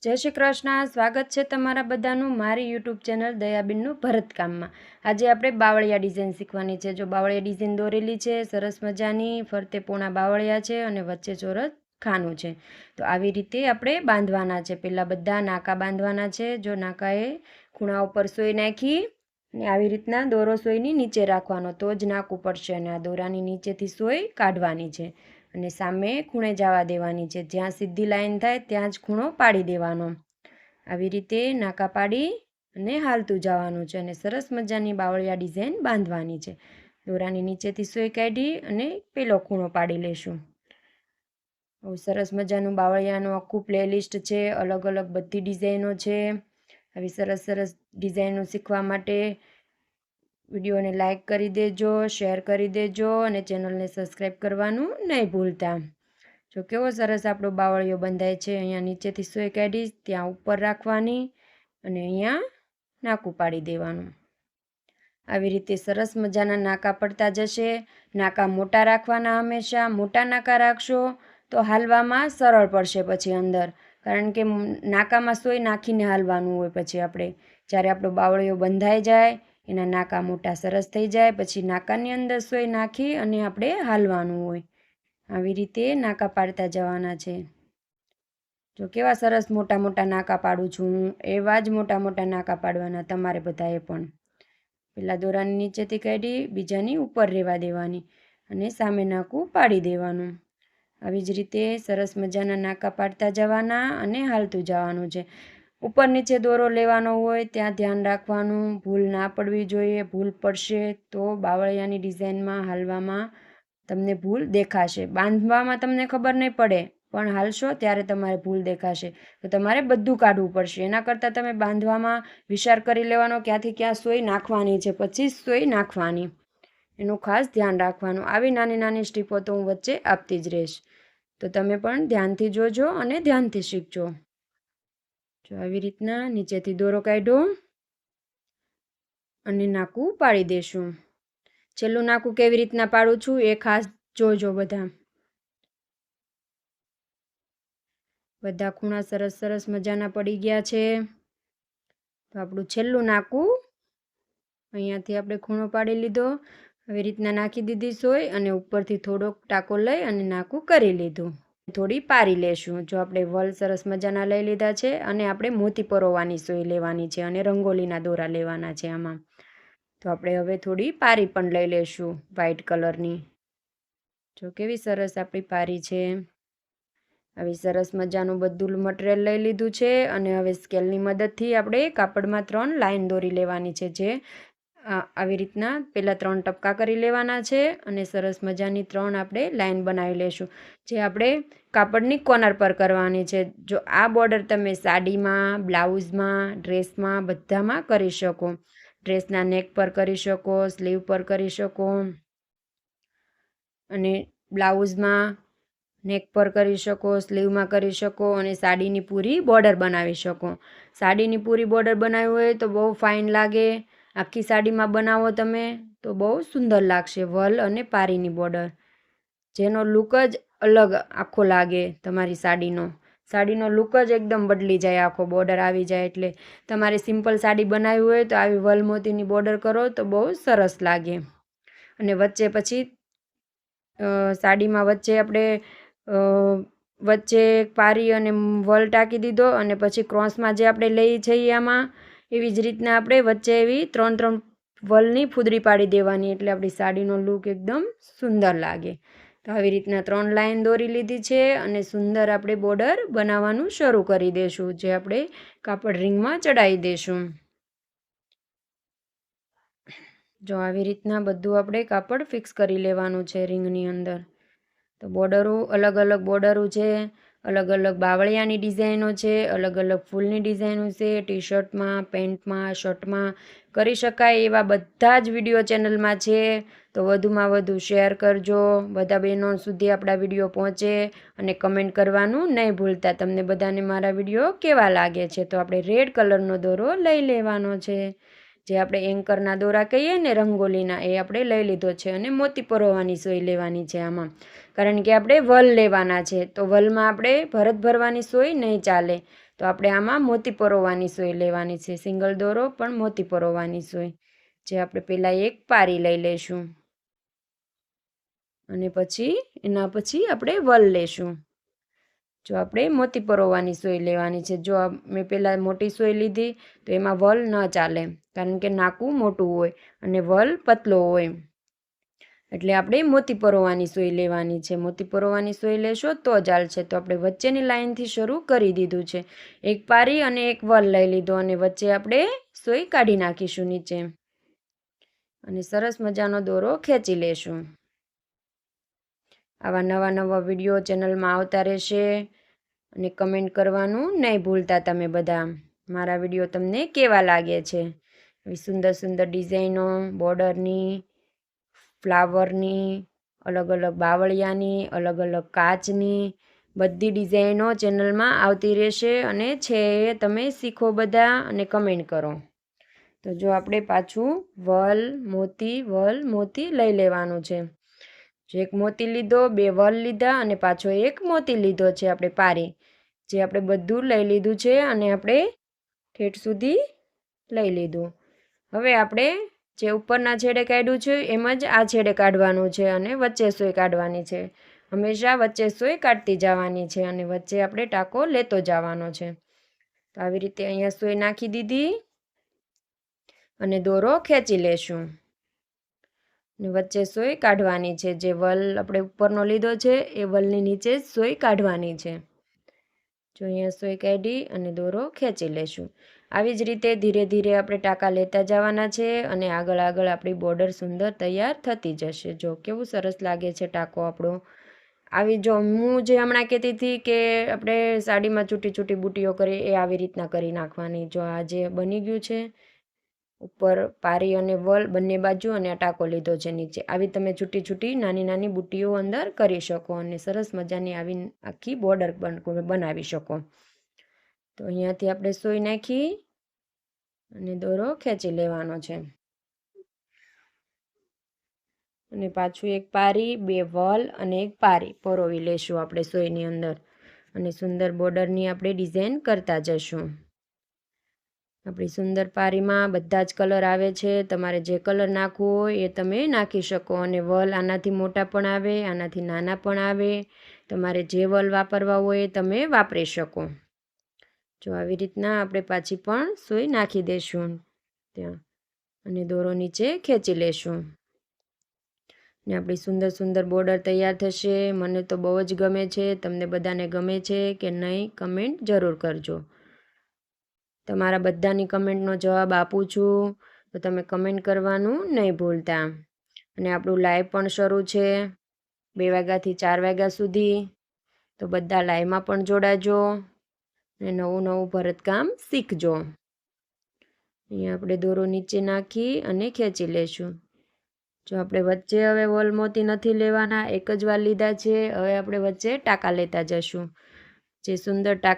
જય શ્રી કૃષ્ણ. સ્વાગત છે તમારા બધાનું મારી યુટ્યુબ ચેનલ દયાબેનનું ભરતકામમાં. આજે આપણે બાવળિયા ડિઝાઇન શીખવાની છે. જો બાવળિયા ડિઝાઇન દોરેલી છે, સરસ મજાની, ફરતે પોણા બાવળિયા છે અને વચ્ચે ચોરસ ખાનું છે. તો આવી રીતે આપણે બાંધવાના છે. પહેલાં બધા નાકા બાંધવાના છે. જો નાકાએ ખૂણા ઉપર સોય નાખી અને આવી રીતના દોરો સોયની નીચે રાખવાનો તો જ નાકું પડશે અને આ દોરાની નીચેથી સોય કાઢવાની છે અને સામે ખૂણે જવા દેવાની છે. જ્યાં સીધી લાઈન થાય ત્યાં જ ખૂણો પાડી દેવાનો. આવી રીતે નાકા પાડી અને હાલતું જવાનું છે અને સરસ મજાની બાવળિયા ડિઝાઇન બાંધવાની છે. દોરાની નીચેથી સોય કાઢી અને પેલો ખૂણો પાડી લેશું. સરસ મજાનું બાવળિયાનું આખું પ્લેલિસ્ટ છે. અલગ અલગ બધી ડિઝાઇનો છે. આવી સરસ સરસ ડિઝાઇનો શીખવા માટે વિડીયોને લાઈક કરી દેજો, શેર કરી દેજો અને ચેનલને સબસ્ક્રાઈબ કરવાનું નહીં ભૂલતા. જો કેવો સરસ આપણો બાવળિયો બંધાય છે. અહીંયા નીચેથી સોય કાઢી ત્યાં ઉપર રાખવાની અને અહીંયા નાકું પાડી દેવાનું. આવી રીતે સરસ મજાના નાકા પડતા જશે. નાકા મોટા રાખવાના હંમેશા. મોટા નાકા રાખશો તો હાલવામાં સરળ પડશે પછી અંદર, કારણ કે નાકામાં સોય નાખીને હાલવાનું હોય. પછી આપણે જ્યારે આપણો બાવળિયો બંધાઈ જાય એના નાકા મોટા સરસ થઈ જાય પછી નાકાની અંદર સોય નાખી અને આપણે હાલવાનું હોય. આવી રીતે નાકા પાડતા જવાના છે. જો કેવા સરસ મોટા મોટા નાકા પાડું છું હું, એવા જ મોટા મોટા નાકા પાડવાના તમારે બધાએ પણ. પહેલાં દોરાની નીચેથી કાઢી બીજાની ઉપર રહેવા દેવાની અને સામે નાકું પાડી દેવાનું. આવી જ રીતે સરસ મજાના નાકા પાડતા જવાના અને હાલતું જવાનું છે. ઉપર નીચે દોરો લેવાનો હોય ત્યાં ધ્યાન રાખવાનું, ભૂલ ના પડવી જોઈએ. ભૂલ પડશે તો બાવળિયાની ડિઝાઇનમાં હાલવામાં તમને ભૂલ દેખાશે. બાંધવામાં તમને ખબર નહીં પડે પણ હાલશો ત્યારે તમારે ભૂલ દેખાશે. તો તમારે બધું કાઢવું પડશે. એના કરતાં તમે બાંધવામાં વિચાર કરી લેવાનો ક્યાંથી ક્યાં સોય નાખવાની છે, પછી સોય નાખવાની. એનું ખાસ ધ્યાન રાખવાનું. આવી નાની નાની સ્ટીપો તો હું વચ્ચે આપતી જ રહીશ, તો તમે પણ ધ્યાનથી જોજો અને ધ્યાનથી શીખજો. જો આવી રીતના નીચેથી દોરો કાઢો અને નાકું પાડી દેશું. છેલ્લું નાકું કેવી રીતના પાડું છું એ ખાસ જોજો. બધા ખૂણા સરસ સરસ મજાના પડી ગયા છે. તો આપણું છેલ્લું નાકું અહીંયાથી આપણે ખૂણો પાડી લીધો. આવી રીતના નાખી દીધી સોય અને ઉપરથી થોડોક ટાંકો લઈ અને નાકું કરી લીધું. થોડી પારી લેશું. જો આપણે વલ સરસ મજાના લઈ લીધા છે અને આપણે મોતી પરોવાની સોય લેવાની છે અને રંગોલીના દોરા લેવાના છે આમાં. તો આપણે હવે થોડી પારી પણ લઈ લેશું વ્હાઈટ કલરની. જો કેવી સરસ આપણી પારી છે. આવી સરસ મજાનું બધું મટીરિયલ લઈ લીધું છે અને હવે સ્કેલની મદદથી આપણે કાપડમાં 3 લાઈન દોરી લેવાની છે. જે આવી રીતના પહેલાં 3 ટપકા કરી લેવાના છે અને સરસ મજાની 3 આપણે લાઈન બનાવી લેશું, જે આપણે કાપડની કોર્નર પર કરવાની છે. જો આ બોર્ડર તમે સાડીમાં, બ્લાઉઝમાં, ડ્રેસમાં બધામાં કરી શકો. ડ્રેસના નેક પર કરી શકો, સ્લીવ પર કરી શકો અને બ્લાઉઝમાં નેક પર કરી શકો, સ્લીવમાં કરી શકો અને સાડીની પૂરી બોર્ડર બનાવી શકો. સાડીની પૂરી બોર્ડર બનાવી હોય તો બહુ ફાઇન લાગે. આખી સાડીમાં બનાવો તમે તો બહુ સુંદર લાગશે. વલ અને પારીની બોર્ડર, જેનો લુક જ અલગ આખો લાગે. તમારી સાડીનો લુક જ એકદમ બદલી જાય. આખો બોર્ડર આવી જાય એટલે તમારે સિમ્પલ સાડી બનાવી હોય તો આવી વલ મોતીની બોર્ડર કરો તો બહુ સરસ લાગે. અને વચ્ચે પછી સાડીમાં વચ્ચે આપણે વચ્ચે પારી અને વલ ટાંકી દીધો અને પછી ક્રોસમાં જે આપણે લઈ જઈએ આમાં એવી જ રીતના આપણે વચ્ચે એવી 3 વલની ફૂદરી પાડી દેવાની, એટલે આપણી સાડીનો લુક એકદમ સુંદર લાગે. તો આવી રીતના 3 લાઈન દોરી લીધી છે અને સુંદર આપણે બોર્ડર બનાવવાનું શરૂ કરી દઈશું, જે આપણે કાપડ રિંગમાં ચડાવી દઈશું. જો આવી રીતના બધું આપણે કાપડ ફિક્સ કરી લેવાનું છે રિંગની અંદર. તો બોર્ડરો અલગ અલગ બોર્ડરો છે, અલગ અલગ બાવળિયાની ડિઝાઇનો છે, અલગ અલગ ફૂલની ડિઝાઇનો છે. ટી શર્ટમાં, પેન્ટમાં, શર્ટમાં કરી શકાય એવા બધા જ વિડીયો ચેનલમાં છે. તો વધુમાં વધુ શેર કરજો, બધા બહેનો સુધી આપણા વિડીયો પહોંચે અને કમેન્ટ કરવાનું નહીં ભૂલતા. તમને બધાને મારા વિડીયો કેવા લાગે છે. તો આપણે રેડ કલરનો દોરો લઈ લેવાનો છે, જે આપણે એન્કરના દોરા કહીએ ને રંગોલીના, એ આપણે લઈ લીધો છે અને મોતી પરોવાની સોય લેવાની છે આમાં, કારણ કે આપણે વલ લેવાના છે. તો વલમાં આપણે ભરત ભરવાની સોય નહીં ચાલે. તો આપણે આમાં મોતી પરોવવાની સોય લેવાની છે, સિંગલ દોરો પણ મોતી પરોવવાની સોય, જે આપણે પહેલાં એક પારી લઈ લઈશું અને પછી એના પછી આપણે વલ લેશું. જો આપણે મોતી પરોવવાની સોય લેવાની છે. જો મેં પહેલાં મોટી સોય લીધી તો એમાં વલ ન ચાલે, કારણ કે નાકું મોટું હોય અને વલ પતલો હોય, એટલે આપણે મોતી પરોવવાની સોય લેવાની છે. મોતી પરોવવાની સોય લેશો તો ચાલશે. તો આપણે વચ્ચેની લાઈનથી શરૂ કરી દીધું છે. એક પારી અને એક વલ લઈ લીધો અને વચ્ચે આપણે સોય કાઢી નાખીશું નીચે અને સરસ મજાનો દોરો ખેંચી લેશું. આવા નવા નવા વિડીયો ચેનલમાં આવતા રહેશે અને કમેન્ટ કરવાનું નહીં ભૂલતા તમે બધા. મારા વિડીયો તમને કેવા લાગે છે? એવી સુંદર સુંદર ડિઝાઇનો, બોર્ડરની, ફ્લાવરની, અલગ અલગ બાવળિયાની, અલગ અલગ કાચની બધી ડિઝાઇનો ચેનલમાં આવતી રહેશે અને છે એ તમે શીખો બધા અને કમેન્ટ કરો. તો જો આપણે પાછું વલ મોતી લઈ લેવાનું છે. જો એક મોતી લીધો, બે વલ લીધા અને પાછો એક મોતી લીધો છે આપણે પારી, જે આપણે બધું લઈ લીધું છે અને આપણે ઠેઠ સુધી લઈ લીધું. હવે આપણે જે ઉપરના છેડે કાઢ્યું છે એમ જ આ છેડે કાઢવાનું છે અને વચ્ચે સોય કાઢવાની છે. હંમેશા વચ્ચે સોય કાઢતી જવાની છે અને વચ્ચે આપણે ટાંકો લેતો જવાનો છે. તો આવી રીતે અહીંયા સોય નાખી દીધી અને દોરો ખેંચી લેશું અને વચ્ચે સોય કાઢવાની છે. જે વલ આપણે ઉપરનો લીધો છે એ વલની નીચે જ સોય કાઢવાની છે. જો અહીંયા સોય કાઢી અને દોરો ખેંચી લેશું. આવી જ રીતે ધીરે ધીરે આપણે ટાંકા લેતા જવાના છે અને આગળ આગળ આપણી બોર્ડર સુંદર તૈયાર થતી જશે. જો કેવું સરસ લાગે છે ટાંકો આપણો. આવી જો હું જે હમણાં કહેતી હતી કે આપણે સાડીમાં છૂટી છૂટી બુટીઓ કરી, એ આવી રીતના કરી નાખવાની. જો આ જે બની ગયું છે, ઉપર પારી અને વલ બંને બાજુ અને આ ટાંકો લીધો છે નીચે, આવી તમે છૂટી છૂટી નાની નાની બુટીઓ અંદર કરી શકો અને સરસ મજાની આવી આખી બોર્ડર બનાવી શકો. તો અહીંયાથી આપણે સોય નાખી અને દોરો ખેંચી લેવાનો છે અને પાછું એક પારી, બે વલ અને એક પારી પરોવી લેશું આપણે સોયની અંદર અને સુંદર બોર્ડરની આપણે ડિઝાઇન કરતા જશું. આપણી સુંદર પારીમાં બધા જ કલર આવે છે. તમારે જે કલર નાખવો હોય એ તમે નાખી શકો અને વલ આનાથી મોટા પણ આવે, આનાથી નાના પણ આવે. તમારે જે વલ વાપરવા હોય એ તમે વાપરી શકો. જો આવી રીતના આપણે પાછી પણ સોય નાખી દઈશું ત્યાં અને દોરો નીચે ખેંચી લેશું ને આપણી સુંદર સુંદર બોર્ડર તૈયાર થશે. મને તો બહુ જ ગમે છે. તમને બધાને ગમે છે કે નહીં કમેન્ટ જરૂર કરજો. તમારા બધાની કમેન્ટનો જવાબ આપું છું, તો તમે કમેન્ટ કરવાનું નહીં ભૂલતા. અને આપણું લાઈવ પણ શરૂ છે 2 વાગ્યાથી 4 વાગ્યા સુધી. તો બધા લાઈવમાં પણ જોડાજો અને નવું નવું ભરતકામ શીખજો. અહીંયા આપણે દોરો નીચે નાખી અને ખેંચી લેશું. જો આપણે વચ્ચે હવે વલ મોતી નથી લેવાના, એક જ વાર લીધા છે. હવે આપણે વચ્ચે ટાંકા લેતા જશું. જે સુંદર ટાંકા